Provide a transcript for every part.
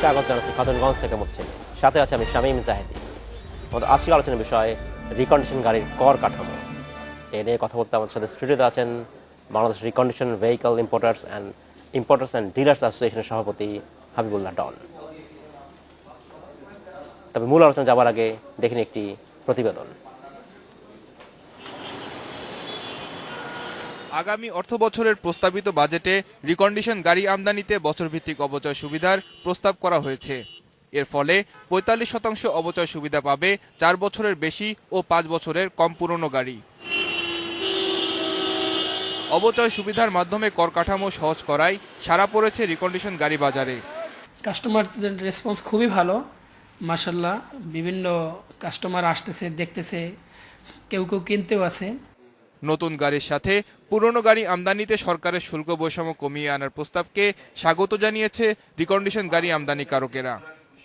স্বাগত জানাচ্ছি খাতুনগঞ্জ থেকে মুহসিন। সাথে আছে আমি শামীম জাহেদি। আমাদের আজকের আলোচনার বিষয় রিকন্ডিশন গাড়ির কর কাঠামো। এ নিয়ে কথা বলতে আমাদের সাথে স্টুডিওতে আছেন Bangladesh recondition vehicle importers and dealers অ্যাসোসিয়েশনের সভাপতি হাবিবুল্লাহ ডন। তবে মূল আলোচনা যাবার আগে দেখিনি একটি প্রতিবেদন। আগামী অর্থবছরের প্রস্তাবিত বাজেটে রিকন্ডিশন গাড়ি আমদানিতে বছরভিত্তিক অবচয় সুবিধার প্রস্তাব করা হয়েছে। এর ফলে ৪৫% অবচয় সুবিধা পাবে ৪ বছরের বেশি ও ৫ বছরের কম পুরনো গাড়ি। অবচয় সুবিধার মাধ্যমে কর কাঠামো সহজ করায় সাড়া পড়েছে রিকন্ডিশন গাড়ি বাজারে। কাস্টমার রেসপন্স খুবই ভালো, মাশাআল্লাহ। বিভিন্ন কাস্টমার আসতেছে, দেখতেছে, কেউ কেউ কিনতেও আছে। নতুন গাড়ির সাথে পুরনো গাড়ি আমদানিতে সরকারের শুল্ক বৈষম্য কমিয়ে আনার প্রস্তাবকে স্বাগত জানিয়েছে রিকন্ডিশন গাড়ি আমদানিকারকেরা।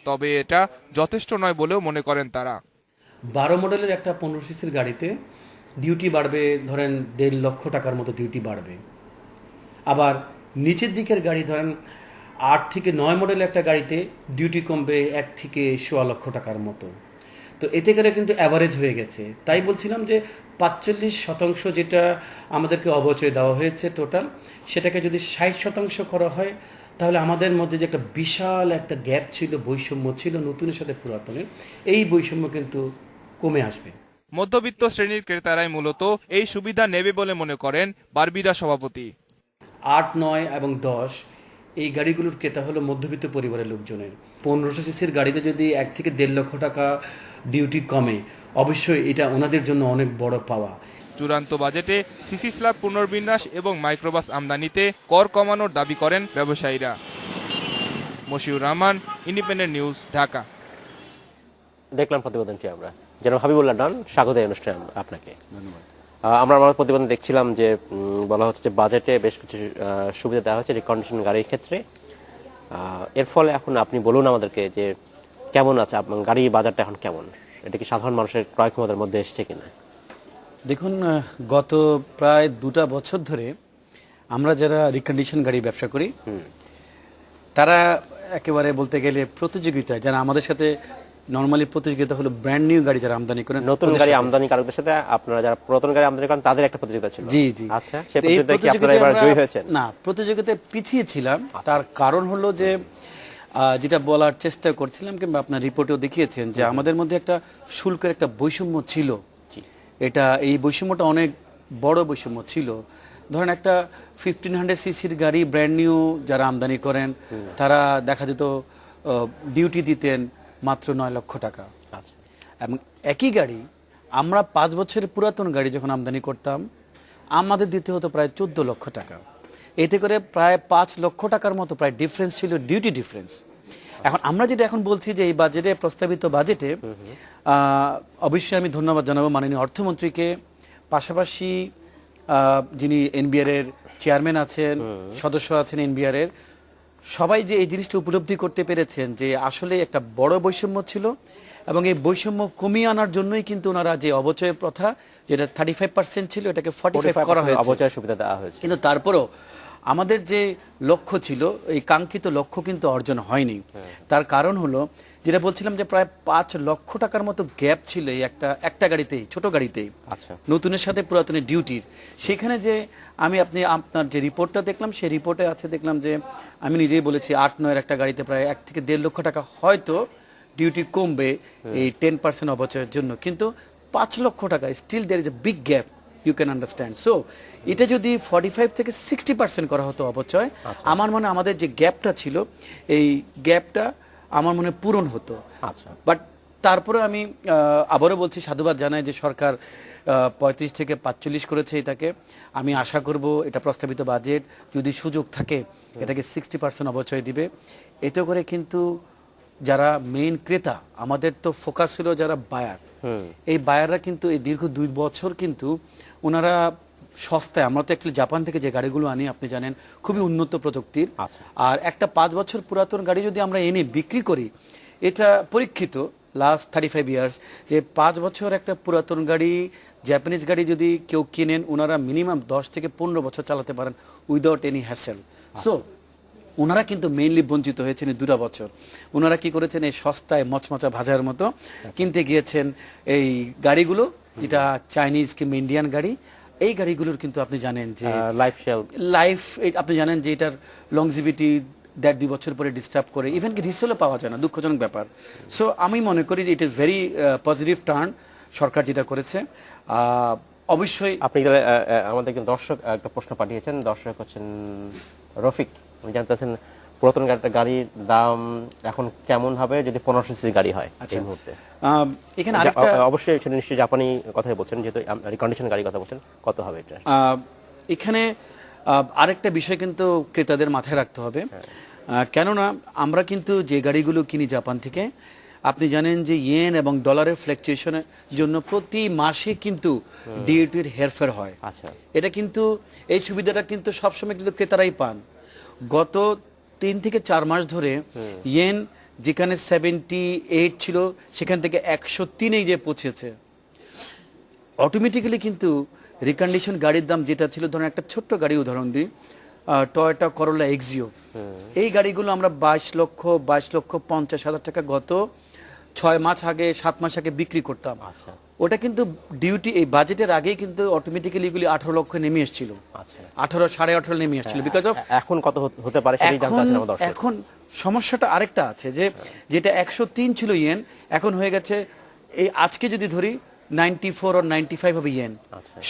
তবে এটা যথেষ্ট নয় বলেও মনে করেন তারা। 12 মডেলের একটা 15 সিসির গাড়িতে ডিউটি বাড়বে, ধরেন 1.5 লক্ষ টাকার মতো ডিউটি বাড়বে। আবার নিচের দিকের গাড়ি ধরেন 8 থেকে 9 মডেলের একটা গাড়িতে ডিউটি কমবে 1 থেকে 1.25 লক্ষ টাকার মতো। তো এতে করে কিন্তু অ্যাভারেজ হয়ে গেছে। তাই বলছিলাম যে 45% যেটা আমাদেরকে অবচয় দেওয়া হয়েছে টোটাল, সেটাকে যদি 60% করা হয়, তাহলে আমাদের মধ্যে যে একটা বিশাল একটা গ্যাপ ছিল, বৈষম্য ছিল নতুনের সাথে পুরাতনের, এই বৈষম্য কিন্তু কমে আসবে। মধ্যবিত্ত শ্রেণীর ক্রেতারাই মূলত এই সুবিধা নেবে বলে মনে করেন বারবিরা সভাপতি। 8, 9 এবং 10 এই গাড়িগুলোর ক্রেতা হলো মধ্যবিত্ত পরিবারের লোকজনের। 1500 সিসির গাড়িতে যদি 1 থেকে 1.5 লক্ষ টাকা ডিউটি কমে, অবশ্যই এটা ওনাদের জন্য অনেক বড় পাওয়া। চূড়ান্ত বাজেটে সিসি স্ল্যাব পুনর্বিন্যাস এবং মাইক্রোবাস আমদানিতে কর কমানোর দাবি করেন ব্যবসায়ীরা। Mashiur Rahman, independent news, Dhaka. দেখলাম প্রতিবেদনটি আমরা। যেন হাবিবুল্লাহ ডন, স্বাগত এই অনুষ্ঠানে আপনাকে। ধন্যবাদ। আমরা আমার প্রতিবেদন দেখছিলাম যে বলা হচ্ছে যে বাজেটে বেশ কিছু সুবিধা দেওয়া হয়েছে রিকন্ডিশন গাড়ির ক্ষেত্রে। এর ফলে এখন আপনি বলুন আমাদেরকে যে কেমন আছে গাড়ি বাজারটা এখন কেমন? এটা কি সাধারণ মানুষের ক্রয় ক্ষমতার মধ্যে এসছে কিনা? দেখুন, গত প্রায় 2টা বছর ধরে আমরা যারা রিকন্ডিশন গাড়ি ব্যবসা করি, তারা একেবারে বলতে গেলে প্রতিযোগিতা, যারা আমাদের সাথে নরমালি প্রতিযোগিতা হলো ব্র্যান্ড নিউ গাড়ি যারা আমদানি করেন, নতুন গাড়ি আমদানিকারকদের সাথে আপনারা যারা পুরাতন গাড়ি আমদানি করেন তাদের একটা প্রতিযোগিতা ছিল। জি জি। আচ্ছা, সেই প্রতিযোগিতায় কি আপনারা এবার জয়ী হয়েছেন? না, প্রতিযোগিতায় পিছিয়ে ছিলাম। তার কারণ হলো যে যেটা বলার চেষ্টা করছিলাম, কিংবা আপনার রিপোর্টেও দেখিয়েছেন যে আমাদের মধ্যে একটা শুল্কের একটা বৈষম্য ছিল। এই বৈষম্যটা অনেক বড় বৈষম্য ছিল। ধরেন একটা 1500 সিসির গাড়ি ব্র্যান্ড নিউ যারা আমদানি করেন, তারা দেখা যেত ডিউটি দিতেন মাত্র 9 লক্ষ টাকা। এবং একই গাড়ি আমরা 5 বছরের পুরাতন গাড়ি যখন আমদানি করতাম, আমাদের দিতে হতো প্রায় 14 লক্ষ টাকা। এতে করে প্রায় 5 লক্ষ টাকার মতো প্রায় ডিফারেন্স ছিল, ডিউটি ডিফারেন্স। এখন আমরা যেটা এখন বলছি যে এই বাজেটে, প্রস্তাবিত বাজেটে, অবশ্যই আমি ধন্যবাদ জানাবো মাননীয় অর্থমন্ত্রীকে, পাশাপাশি যিনি এনবিআর এর চেয়ারম্যান আছেন, সদস্য আছেন এনবিআর এর, সবাই যে এই জিনিসটা উপলব্ধি করতে পেরেছেন যে আসলে একটা বড় বৈষম্য ছিল, এবং এই বৈষম্য কমিয়ে আনার জন্যই কিন্তু ওনারা যে অবচয় প্রথা, যেটা 35% ছিল, এটাকে 45 করা হয়েছে, অবচয় সুবিধা দেওয়া হয়েছে। কিন্তু তারপরও আমাদের যে লক্ষ্য ছিল, এই কাঙ্ক্ষিত লক্ষ্য কিন্তু অর্জন হয়নি। তার কারণ হলো যেটা বলছিলাম যে প্রায় 5 লক্ষ টাকার মতো গ্যাপ ছিল এই একটা গাড়িতেই, ছোট গাড়িতেই। আচ্ছা, নতুনের সাথে পুরাতনের ডিউটির। সেখানে যে আপনার যে রিপোর্টটা দেখলাম, সেই রিপোর্টে আছে, দেখলাম যে আমি নিজেই বলেছি 8-9 একটা গাড়িতে প্রায় 1 থেকে 1.5 লক্ষ টাকা হয়তো ডিউটি কমবে এই 10% অবচয়ের জন্য, কিন্তু 5 লক্ষ টাকা still there is a big gap, you can understand. So এটা যদি 45 থেকে 60% করা হতো অবচয়, আমার মনে আমাদের যে গ্যাপটা ছিল, এই গ্যাপটা আমার মনে পূরণ হতো। আচ্ছা, বাট তারপরে আমি আবারও বলছি, সাধুবাদ জানাই যে সরকার 35 থেকে 45 করেছে এটাকে। আমি আশা করব এটা প্রস্তাবিত বাজেট যদি সুযোগ থাকে এটাকে 60% অবচয় দিবে। এতে করে কিন্তু যারা মেইন ক্রেতা, আমাদের তো ফোকাস ছিল যারা বায়ার, এই বায়াররা কিন্তু এই দীর্ঘ 2 বছর কিন্তু ওনারা সস্তায়, আমরা তো অ্যাকচুয়ালি জাপান থেকে যে গাড়িগুলো আনি আপনি জানেন, খুবই উন্নত প্রযুক্তির। আর একটা 5 বছর পুরাতন গাড়ি যদি আমরা এনে বিক্রি করি, এটা পরীক্ষিত লাস্ট 35 ইয়ার্স, যে 5 বছর একটা পুরাতন গাড়ি, জাপানিজ গাড়ি যদি কেউ কিনেন, ওনারা মিনিমাম 10 থেকে 15 বছর চালাতে পারেন উইদাউট এনি হ্যাসেল। সো ওনারা কিন্তু মেইনলি বঞ্চিত হয়েছেন এই 2টা বছর। ওনারা কি করেছেন, এই সস্তায় মচমচা ভাজার মতো কিনতে গিয়েছেন এই গাড়িগুলো, যেটা চাইনিজ কিংবা ইন্ডিয়ান গাড়ি। এই গাড়িগুলোর কিন্তু আপনি জানেন যে লাইফ, আপনি জানেন যে এটার লংজিভিটি 1.5-2 বছর পরে ডিস্টার্ব করে, ইভেন কি রিসেলও পাওয়া যায় না, দুঃখজনক ব্যাপার। সো আমি মনে করি it is very positive turn সরকার যেটা করেছে। অবশ্যই আপনি আমাদের একজন দর্শক একটা প্রশ্ন পাঠিয়েছেন, দর্শক হচ্ছেন রফিক, উনি জানতে চাচ্ছেন পুরাতন গাড়ির দাম এখন কেমন হবে যদি 15 সিসির গাড়ি হয় এই মুহূর্তে। এখানে আরেকটা অবশ্যই সেটা নিশ্চয়ই জাপানি কথাই বলছেন, যেহেতু রিকন্ডিশন গাড়ি কথা বলছেন, কত হবে এটা? এখানে আরেকটা বিষয় কিন্তু ক্রেতাদের মাথায় রাখতে হবে। কেননা আমরা কিন্তু যে গাড়িগুলো কিনি জাপান থেকে, আপনি জানেন যে ইয়েন এবং ডলারের ফ্ল্যাকচুয়েশনের জন্য প্রতি মাসে কিন্তু ডিউটির হেরফের হয়। আচ্ছা, এটা কিন্তু এই সুবিধাটা কিন্তু সবসময় কিন্তু ক্রেতারাই পান। গত 3 থেকে 4 মাস ধরে ইয়েন যেখানে 78 ছিল সেখান থেকে 103 যে পৌঁছেছে। অটোমেটিক্যালি কিন্তু রিকন্ডিশন গাড়ির দাম যেটা ছিল, ধরেন একটা ছোট্ট গাড়ি উদাহরণ দিই, টয়োটা করোলা এক্সিও, এই গাড়িগুলো আমরা 22,50,000 টাকা গত 6 মাস আগে 7 মাস আগে বিক্রি করতাম। আচ্ছা, ওটা কিন্তু ডিউটি এই বাজেটের আগেই কিন্তু অটোমেটিক্যালি এগুলি 18 লক্ষ নেমে এসেছিল। আচ্ছা, 18, 18.5 নেমে এসেছিল বিকজ অফ। এখন কত হতে পারে সেটাই জানতে চাচ্ছেন আমার দর্শক। এখন সমস্যাটা আরেকটা আছে যে যেটা 103 ছিল ইয়েন, এখন হয়ে গেছে এই আজকে যদি ধরি 94 or 95 হবে ইয়েন।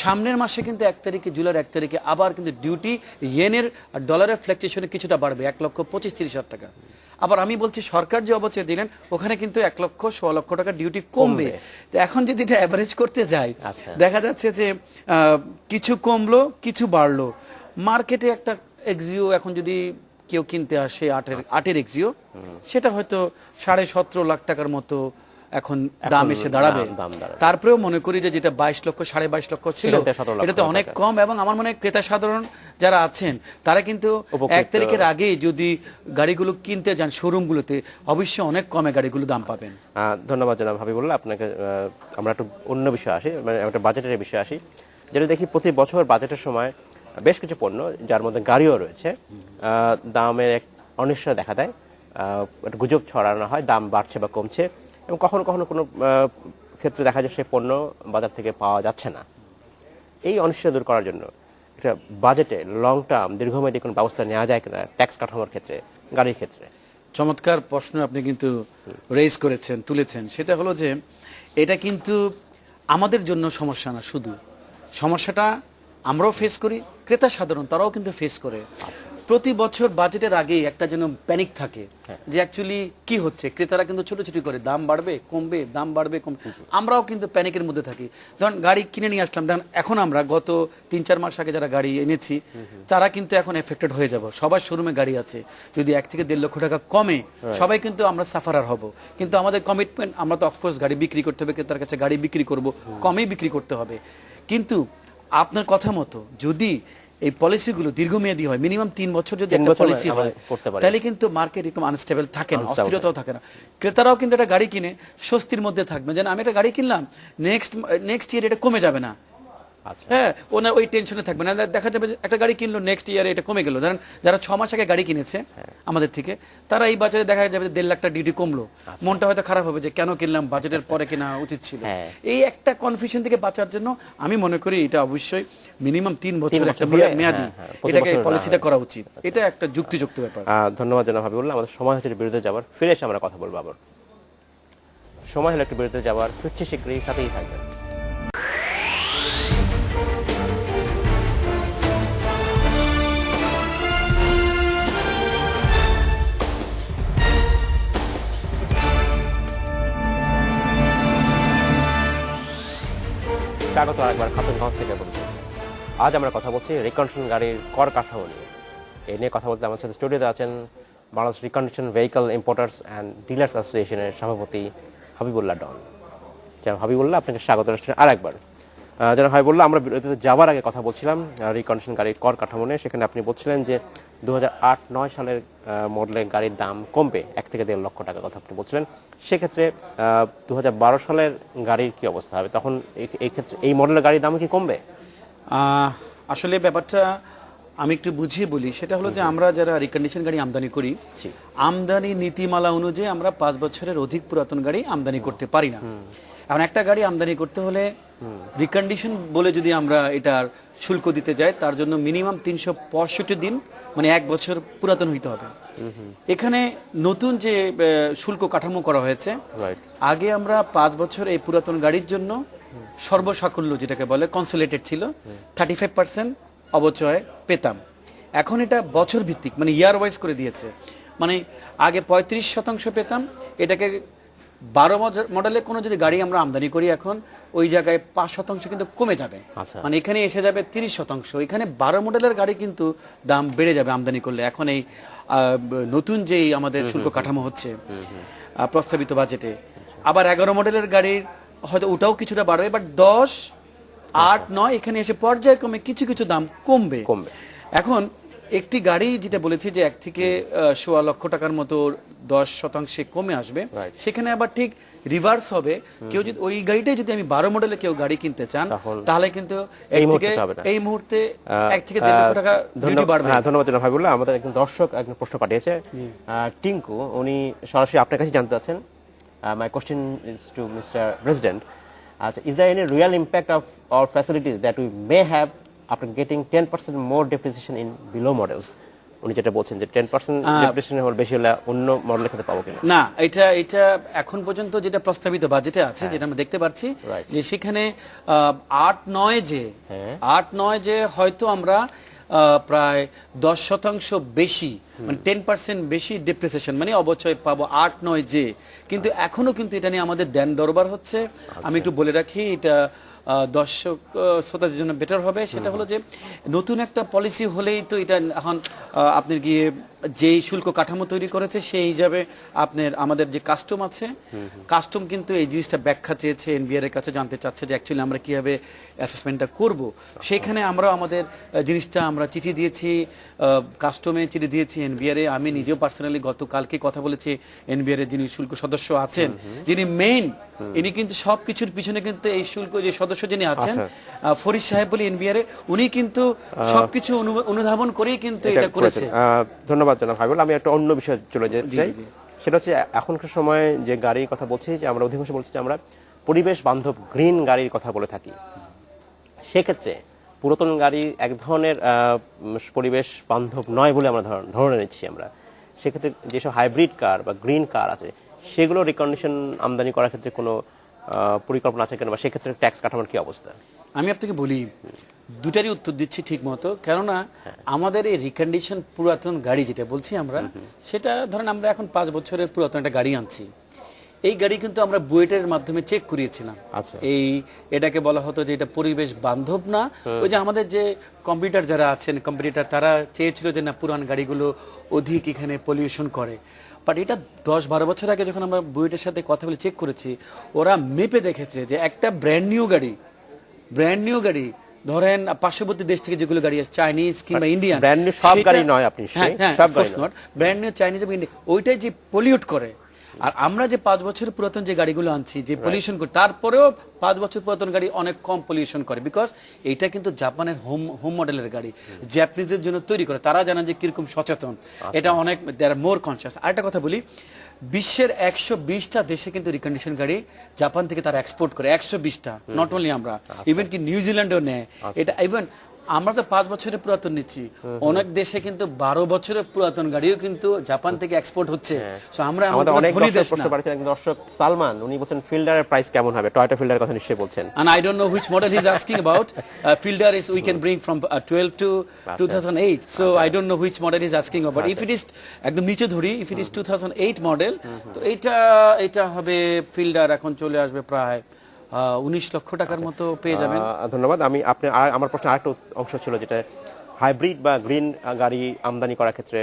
সামনের মাসে কিন্তু 1 তারিখে, জুলাইয়ের 1 তারিখে আবার কিন্তু ডিউটি ইয়েনের আর ডলারের ফ্ল্যাকচুয়েশনে কিছুটা বাড়বে, 1,25,30,000 টাকা। আবার আমি বলছি সরকার যে অবচয় দিলেন ওখানে কিন্তু 1,16,00,000 টাকা ডিউটি কমবে। তো এখন যদি এটা অ্যাভারেজ করতে যাই, দেখা যাচ্ছে যে কিছু কমলো কিছু বাড়লো। মার্কেটে একটা এক্সিও এখন যদি কেউ কিনতে আসে 8-এর এক্সিও, সেটা হয়তো 17.5 লাখ টাকার মতো এখন দাম এসে দাঁড়াবে। তারপরেও মনে করি যে যেটা 22 লক্ষ 22.5 লক্ষ ছিল এটাতে অনেক কম, এবং আমার মনে হয় ক্রেতা সাধারণ যারা আছেন তারা কিন্তু 1 তারিখের আগে যদি গাড়িগুলো কিনতে যান শোরুমগুলোতে, অবশ্যই অনেক কমে গাড়িগুলো দাম পাবেন। ধন্যবাদ জনাব হাবিবুল্লাহ আপনাকে। আমরা একটু অন্য বিষয়ে আসি, মানে একটা বাজেটের বিষয়ে আসি। যেটা দেখি প্রতি বছর বাজেটের সময় বেশ কিছু পণ্য, যার মধ্যে গাড়িও রয়েছে, দামের এক অনিশ্চয়তা দেখা দেয়, একটা গুজব ছড়ানো হয় দাম বাড়ছে বা কমছে, এবং কখনো কখনো কোনো ক্ষেত্রে দেখা যায় সেই পণ্য বাজার থেকে পাওয়া যাচ্ছে না। এই অনিশ্চয়তা দূর করার জন্য একটা বাজেটে লং টার্ম দীর্ঘমেয়াদী কোনো ব্যবস্থা নেওয়া যায় কিনা ট্যাক্স কাঠামোর ক্ষেত্রে, গাড়ির ক্ষেত্রে? চমৎকার প্রশ্ন আপনি কিন্তু রেজ করেছেন, তুলেছেন। সেটা হলো যে এটা কিন্তু আমাদের জন্য সমস্যা না, শুধু সমস্যাটা আমরাও ফেস করি, ক্রেতা সাধারণ তারাও কিন্তু ফেস করে। প্রতি বছর বাজেটের আগে একটা যেন প্যানিক থাকে যে অ্যাকচুয়ালি কি হচ্ছে। ক্রেতারা কিন্তু ছোটাছুটি করে দাম বাড়বে কমবে, দাম বাড়বে কমবে, আমরাও কিন্তু প্যানিকের মধ্যে থাকি। ধরুন গাড়ি কিনে নিয়ে আসলাম, দেখুন এখন আমরা গত 3-4 মাস আগে যারা গাড়ি এনেছি তারা কিন্তু এখন এফেক্টেড হয়ে যাব। সবার শোরুমে গাড়ি আছে, যদি 1 থেকে 1.5 লক্ষ টাকা কমে সবাই কিন্তু আমরা সাফারার হব। কিন্তু আমাদের কমিটমেন্ট, আমরা তো অফকোর্স গাড়ি বিক্রি করতে হবে, ক্রেতার কাছে গাড়ি বিক্রি করব, কমেই বিক্রি করতে হবে। কিন্তু আপনার কথা মতো যদি এই পলিসিগুলো দীর্ঘমেয়াদী হয়, মিনিমাম 3 বছর যদি একটা পলিসি হয়, তাহলে কিন্তু মার্কেট একদম আনস্টেবল থাকে না, অস্থিরতাও থাকে না। ক্রেতারাও কিন্তু একটা গাড়ি কিনে স্বস্তির মধ্যে থাকবে, যেন আমি একটা গাড়ি কিনলাম নেক্সট ইয়ার এটা কমে যাবে না। হ্যাঁ, ওনার ওই টেনশনে থাকবে না। দেখা যাবে একটা গাড়ি কিনলো, নেক্সট ইয়ারে এটা কমে গেল। ধরেন যারা 6 মাস আগে গাড়ি কিনেছে আমাদের থেকে, তারা এই বাজারে দেখা যাবে 1.5 লাখ টাকা ডিউটি কমলো, মনটা হয়তো খারাপ হবে যে কেন কিনলাম, বাজেটের পরে কেনা উচিত ছিল। এই একটা কনফিউশন থেকে বাঁচার জন্য আমি মনে করি এটা অবশ্যই মিনিমাম 3 বছর একটা মেয়াদি এটাকে পলিসিটা করা উচিত। এটা একটা যুক্তিযুক্ত ব্যাপার। ধন্যবাদ জনাব হাবিবুল্লাহ। আমাদের সময় হচ্ছে বিরুদ্ধে যাবার, ফিরে এসে আমরা কথা বলবো আবার। সময় হলো একটু বিরুদ্ধে যাবার, ফিরছি শীঘ্রই, সাথেই থাকবেন। স্বাগত আরেকবার খাতুনগঞ্জ থেকে বলছি। আজ আমরা কথা বলছি রিকন্ডিশন গাড়ির কর কাঠামো নিয়ে। এই নিয়ে কথা বলতে আমার সাথে স্টুডিওতে আছেন Bangladesh recondition vehicle importers and dealers অ্যাসোসিয়েশনের সভাপতি হাবিবুল্লাহ ডন। যেমন হাবিবুল্লাহ, আপনাকে স্বাগত জানাচ্ছি আরেকবার। যেন হাবিবুল্লাহ, আমরা বিরতিতে যাওয়ার আগে কথা বলছিলাম রিকন্ডিশন গাড়ির কর কাঠামো নিয়ে। সেখানে আপনি বলছিলেন যে 2008-9 সালের মডেলের গাড়ির দাম কমবে 1 থেকে 1.5 লক্ষ টাকার কথা আপনি বলছিলেন। সেক্ষেত্রে 2012 সালের গাড়ির কি অবস্থা হবে? তখন এই ক্ষেত্রে এই মডেলের গাড়ির দাম কি কমবে? আসলে ব্যাপারটা আমি একটু বুঝিয়ে বলি, সেটা হলো যে আমরা যারা রিকন্ডিশন গাড়ি আমদানি করি, আমদানি নীতিমালা অনুযায়ী আমরা 5 বছরের অধিক পুরাতন গাড়ি আমদানি করতে পারি না। এখন একটা গাড়ি আমদানি করতে হলে রিকন্ডিশন বলে যদি আমরা এটার শুল্ক দিতে যাই, তার জন্য মিনিমাম 365 দিন, মানে 1 বছর পুরাতন হইতে হবে। এখানে নতুন যে শুল্ক কাঠামো করা হয়েছে, আগে আমরা 5 বছর এই পুরাতন গাড়ির জন্য সর্বসাকুল্য যেটাকে বলে কনসোলেটেড ছিল, 35% অবচয় পেতাম। এখন এটা বছর ভিত্তিক, মানে ইয়ার ওয়াইজ করে দিয়েছে। মানে আগে 35% পেতাম, এটাকে 12 মডেলে কোনো যদি গাড়ি আমরা আমদানি করি, এখন ওই জায়গায় 5% কিন্তু কমে যাবে। মানে এখানে এসে যাবে 30%। এখানে 12 মডেলের গাড়ি কিন্তু দাম বেড়ে যাবে আমদানি করলে। এখন এই নতুন যেই আমাদের শুল্ক কাঠামো হচ্ছে প্রস্তাবিত বাজেটে, আবার 11 মডেলের গাড়ির হয়তো ওটাও কিছুটা বাড়বে, বাট 10, 8, 9 এখানে এসে পর্যায়ক্রমে কিছু কিছু দাম কমবে। এখন একটি গাড়ি যেটা বলেছি যে 1 থেকে 1.25 লক্ষ টাকার মতো 10% কমে আসবে, সেখানে আবার ঠিক রিভার্স হবে। কেউ যদি ওই গাড়িটাই যদি আমি 12 মডেলে কেউ গাড়ি কিনতে চান, তাহলে কিন্তু এই মুহূর্তে 1 থেকে 1.5 লক্ষ টাকা ডিউটি বাড়বে। ধন্যবাদ জনাব হাবিবুল্লাহ। আমাদের একজন দর্শক একজন প্রশ্ন পাঠিয়েছে, টিঙ্কু, উনি সরাসরি আপনার কাছে জানতে চাচ্ছেন। My question is to Mr. President. Is there any real impact of our facilities that we may have after getting 10% more depreciation in below models? উনি যেটা বলছেন যে 10% depreciation হল বেশি হলে অন্য মডেলের ক্ষেত্রে পাবো কিনা? না, এটা এখন পর্যন্ত যেটা প্রস্তাবিত বাজেটে আছে, যেটা আমরা দেখতে পাচ্ছি যে সেখানে 8-9 যে হয়তো আমরা প্রায় 10% বেশি, মানে 10% বেশি ডেপ্রিসিয়েশন, মানে অবচয় পাবো 8-9 যে। কিন্তু এখনো কিন্তু এটা নিয়ে আমাদের দেন দরবার হচ্ছে। আমি একটু বলে রাখি, এটা দর্শক শ্রোতাদের জন্য বেটার হবে। সেটা হলো যে নতুন একটা পলিসি হলেই তো এটা এখন আপনার গিয়ে যেই শুল্ক কাঠামো তৈরি করেছে সেই হিসাবে আপনার আমাদের যে কাস্টম আছে, কাস্টম কিন্তু এই জিনিসটা ব্যাখ্যা চেয়েছে এনবিআর এর কাছে, জানতে চাচ্ছে যে অ্যাকচুয়ালি আমরা কিভাবে অ্যাসেসমেন্টটা করব। সেখানে আমরা আমাদের জিনিসটা আমরা চিঠি দিয়েছি, কাস্টমে চিঠি দিয়েছি, এনবিআর এ। আমি নিজেও পার্সোনালি গতকালকে কথা বলেছি এনবিআর এর যিনি শুল্ক সদস্য আছেন, যিনি মেইন, ইনি কিন্তু সবকিছুর পিছনে কিন্তু এই শুল্ক যে সদস্য যিনি আছেন ফরিদ সাহেব বলে এনবিআর এ, উনি কিন্তু সবকিছু অনুধাবন করেই কিন্তু এটা করেছে। ধন্যবাদ জনাব হাবিবুল। আমি একটা অন্য বিষয়ে চলে যেতে চাই। সেটা হচ্ছে এখনকার সময় যে গাড়ির কথা বলছি, যে আমরা অধিকাংশ বলছি যে আমরা পরিবেশ বান্ধব গ্রিন গাড়ির কথা বলে থাকি। সেক্ষেত্রে পুরাতন গাড়ি এক ধরনের পরিবেশ বান্ধব নয় বলে আমরা ধরে নিচ্ছি আমরা। সেক্ষেত্রে যেসব হাইব্রিড কার বা গ্রিন কার আছে, সেগুলো রিকন্ডিশন আমদানি করার ক্ষেত্রে কোনো পরিকল্পনা আছে কিনা, বা সেক্ষেত্রে ট্যাক্স কাঠামোর কি অবস্থা? আমি আপনাকে বলি, দুটারই উত্তর দিচ্ছি ঠিক মতো। কেননা আমাদের এই রিকন্ডিশন পুরাতন গাড়ি যেটা বলছি আমরা, সেটা ধরেন আমরা এখন 5 বছরের পুরাতন একটা গাড়ি আনছি। এই গাড়ি কিন্তু আমরা বুয়েটের মাধ্যমে চেক করিয়েছিলাম। এটাকে বলা হতো যে এটা পরিবেশ বান্ধব না। ওই যে আমাদের যে কম্পিউটার যারা আছেন, কম্পিউটার, তারা চেয়েছিল যে না পুরান গাড়িগুলো অধিক এখানে পলিউশন করে। বাট এটা 10-12 বছর আগে যখন আমরা বুয়েটের সাথে কথা বলে চেক করেছি, ওরা মেপে দেখেছে যে একটা ব্র্যান্ড নিউ গাড়ি ধরেন পার্শ্ববর্তী দেশ থেকে যেগুলো গাড়ি আছে, চাইনিজ কিংবা ইন্ডিয়ান, ব্র্যান্ড নিউ সব গাড়ি নয়, আপনি সব গাড়ি নট, ব্র্যান্ড নিউ চাইনিজ এবং ইন্ডিয়ান, ওইটাই যে পলিউট করে। আর আমরা যে 5 বছরের পুরাতন যে গাড়িগুলো আনছি, যে পলিউশন করে, তারপরেও 5 বছর পুরাতন গাড়ি অনেক কম পলিউশন করে, বিকজ এইটা কিন্তু জাপানের হোম মডেলের গাড়ি, জাপানিজদের জন্য তৈরি করে। তারা জানেন যে কিরকম সচেতন, এটা অনেক দে আর মোর কনসিয়াস। আরেকটা কথা বলি, বিশ্বের 120টা দেশে কিন্তু রিকন্ডিশন গাড়ি জাপান থেকে তারা এক্সপোর্ট করে, 120টা, নট অনলি আমরা, ইভেন কি নিউজিল্যান্ডও নেয় এটা। ইভেন আমরা তো 5 বছরের পুরাতন নিচ্ছি, অনেক দেশে কিন্তু 12 বছরের পুরাতন গাড়িও কিন্তু জাপান থেকে এক্সপোর্ট হচ্ছে। সো আমরা আমাদের অনেক প্রশ্ন পাচ্ছেন একজন দর্শক সালমান, উনি বলছেন ফিল্ডারের প্রাইস কেমন হবে? টয়োটা ফিল্ডারের কথা নিশ্চয়ই বলছেন। And I don't know which model he's asking about. Fielder is we can bring from 12 to 2008. So I don't know which model he's asking about. If it is একদম নিচে ধরি, if it is 2008 মডেল, তো এটা হবে fielder এখন চলে আসবে প্রায় 19 লক্ষ টাকার মতো পেয়ে যাবেন। ধন্যবাদ। আমার প্রশ্ন আরেকটা অংশ ছিল, যেটা হাইব্রিড বা গ্রিন গাড়ি আমদানি করার ক্ষেত্রে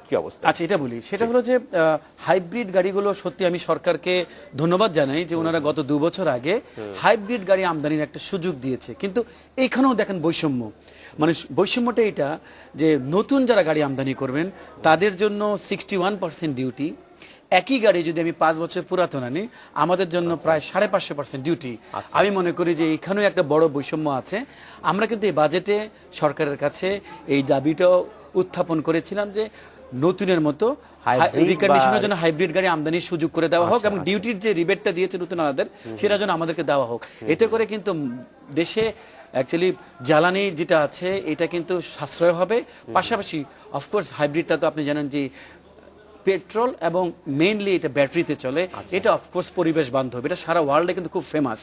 কি অবস্থা? আচ্ছা, এটা বলি, সেটা হলো যে হাইব্রিড গাড়িগুলো সত্যি আমি সরকারকে ধন্যবাদ জানাই যে ওনারা গত 2 বছর আগে হাইব্রিড গাড়ি আমদানির একটা সুযোগ দিয়েছে। কিন্তু এখানেও দেখেন বৈষম্য, মানে বৈষম্যটা এটা যে নতুন যারা গাড়ি আমদানি করবেন তাদের জন্য 61% ডিউটি, একই গাড়ি যদি আমি 5 বছর পুরাতন আনি আমাদের জন্য প্রায় 5.5% ডিউটি। আমি মনে করি যে এখানেও একটা বড় বৈষম্য আছে। আমরা কিন্তু এই বাজেটে সরকারের কাছে এই দাবিটাও উত্থাপন করেছিলাম যে নতুনের মতো Hybrid রিকন্ডিশনের জন্য হাইব্রিড গাড়ি আমদানির সুযোগ করে দেওয়া হোক এবং ডিউটির যে রিবেটটা দিয়েছে নতুন আলাদের সেটা যেন আমাদেরকে দেওয়া হোক। এতে করে কিন্তু দেশে অ্যাকচুয়ালি জ্বালানি যেটা আছে এটা কিন্তু সাশ্রয় হবে। পাশাপাশি অফকোর্স হাইব্রিডটা তো আপনি জানেন যে পেট্রোল এবং মেইনলি এটা ব্যাটারিতে চলে। এটা অফকোর্স পরিবেশ বান্ধব, এটা সারা ওয়ার্ল্ডে কিন্তু খুব ফেমাস।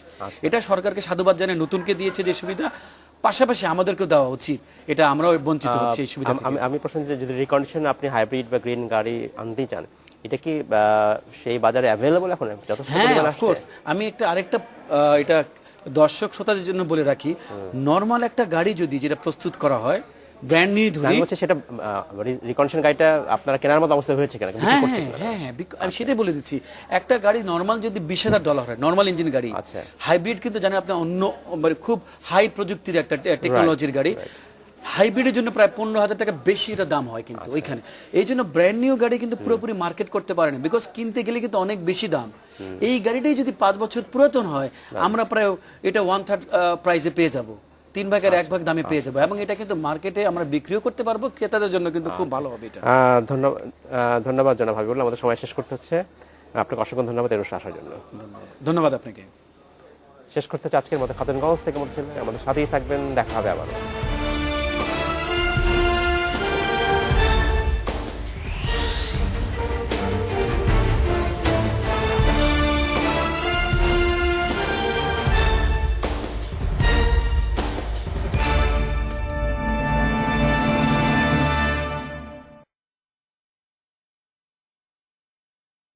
এটা সরকারকে সাধুবাদ জানিয়ে নতুনকে দিয়েছে যে সুবিধা, পাশাপাশি আমাদেরকেও দেওয়া উচিত। এটা আমরাও বঞ্চিত হচ্ছি এই সুবিধা থেকে। আমি প্রশ্ন যে যদি রিকন্ডিশন আপনি হাইব্রিড বা গ্রিন গাড়ি আনতে চান, এটা কি সেই বাজারে অ্যাভেলেবল এখন যথেষ্ট হ্যাঁ পরিমাণে আসছে? অফকোর্স। আমি আরেকটা এটা দর্শক শ্রোতাদের জন্য বলে রাখি, নরমাল একটা গাড়ি যদি যেটা প্রস্তুত করা হয় ব্র্যান্ড নিউ ধরি, আমি বলছি সেটা রিকন্ডিশন গাড়িটা আপনারা কেনার মতো অবস্থা হয়েছে কিনা, হ্যাঁ আমি সেটাই বলে দিচ্ছি। একটা গাড়ি নরমাল যদি $20,000 হয়, নরমাল ইঞ্জিন গাড়ি, আচ্ছা। হাইব্রিড কিন্তু জানেন আপনার অন্য মানে খুব হাই প্রযুক্তির একটা টেকনোলজির গাড়ি, হাইব্রিডের জন্য প্রায় 15,000 টাকা বেশি এটা দাম হয় কিন্তু ওইখানে। এই জন্য ব্র্যান্ড নিউ গাড়ি কিন্তু পুরোপুরি মার্কেট করতে পারে না, বিকজ কিনতে গেলে কিন্তু অনেক বেশি দাম। এই গাড়িটাই যদি 5 বছর পুরাতন হয় আমরা প্রায় এটা 1/3 প্রাইসে পেয়ে যাব, 3 ভাগের 1 ভাগ দামে পেয়ে যাবো, এবং এটা কিন্তু মার্কেটে আমরা বিক্রিও করতে পারবো, ক্রেতাদের জন্য কিন্তু খুব ভালো হবে এটা। ধন্যবাদ জনাব হাবিবুল্লাহ, আমাদের সময় শেষ করতে হচ্ছে। আপনাকে অসংখ্য ধন্যবাদ এর আসার জন্য। ধন্যবাদ আপনাকে। শেষ করতে হচ্ছে আজকের মতো খাতুনগঞ্জ থেকে আমাদের সাথেই থাকবেন, দেখা হবে আবার।